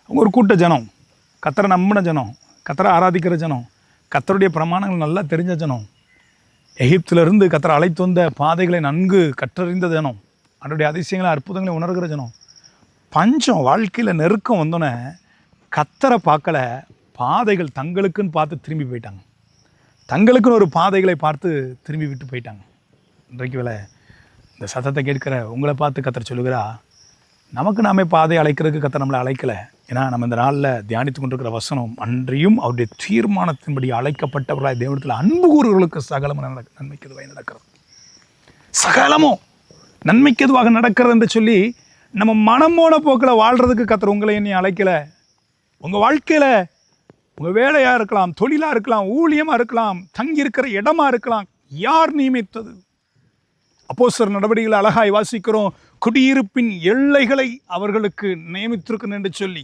அவங்க ஒரு கூட்ட ஜனம், கர்த்தரை நம்பின ஜனம், கர்த்தரை ஆராதிக்கிற ஜனம், கர்த்தருடைய பிரமாணங்கள் நல்லா தெரிஞ்ச ஜனம், எகிப்திலிருந்து கர்த்தரை அழைத்து வந்த பாதைகளை நன்கு கற்றறிந்த ஜனம், அவருடைய அதிசயங்களை அற்புதங்களை உணர்கிற ஜனம். பஞ்சம் வாழ்க்கையில் நெருக்கம் வந்தோன்னே கர்த்தரை பார்க்கல, பாதைகள் தங்களுக்குன்னு பார்த்து திரும்பி போயிட்டாங்க. தங்களுக்குன்னு ஒரு பாதைகளை பார்த்து திரும்பி விட்டு போயிட்டாங்க. இன்றைக்கு வேலை இந்த சத்தத்தை கேட்கிற உங்களை பார்த்து கர்த்தர் சொல்லுகிறா, நமக்கு நாமே பாதை அழைக்கிறதுக்கு கர்த்தர் நம்மளை அழைக்கலை. ஏன்னா நம்ம இந்த நாளில் தியானித்து கொண்டிருக்கிற வசனம், அன்றியும் அவருடைய தீர்மானத்தின்படி அழைக்கப்பட்டவர்களாய் தேவனிடத்தில் அன்பு கூறுவர்களுக்கு சகலமும் நன்மைக்கு எதுவாக நடக்கிறது. சகலமும் நன்மைக்கு எதுவாக நடக்கிறது என்று சொல்லி நம்ம மனமோன போக்கில் வாழ்கிறதுக்கு கர்த்தர் உங்களை என்னை அழைக்கலை. உங்கள் வாழ்க்கையில் உங்கள் வேலையாக இருக்கலாம், தொழிலாக இருக்கலாம், ஊழியமாக இருக்கலாம், தங்கியிருக்கிற இடமா இருக்கலாம், யார் நியமித்தது? அப்போஸ்தலர் நடவடிக்கைகள் அழகாய் வாசிக்கிறோம், குடியிருப்பின் எல்லைகளை அவர்களுக்கு நியமித்திருக்கணும் என்று சொல்லி.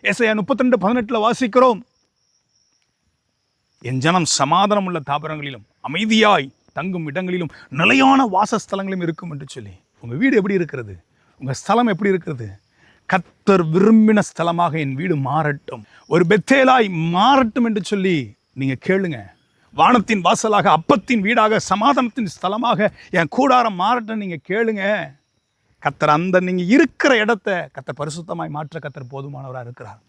ஏசாயா 32:18 வாசிக்கிறோம், என் ஜனம் சமாதானம் உள்ள தாபரங்களிலும் அமைதியாய் தங்கும் இடங்களிலும் நிலையான வாசஸ்தலங்களும் இருக்கும் என்று சொல்லி. உங்கள் வீடு எப்படி இருக்கிறது? உங்கள் ஸ்தலம் எப்படி இருக்கிறது? கர்த்தர் விரும்பின ஸ்தலமாக என் வீடு மாறட்டும், ஒரு பெத்தேலாய் மாறட்டும் என்று சொல்லி நீங்கள் கேளுங்க. வானத்தின் வாசலாக, அப்பத்தின் வீடாக, சமாதானத்தின் ஸ்தலமாக என் கூடாரம் மாறட்டும் நீங்கள் கேளுங்க. கர்த்தர் அந்த நீங்கள் இருக்கிற இடத்த கர்த்தர் பரிசுத்தமாய் மாற்ற கர்த்தர் போதுமானவராக இருக்கிறார்.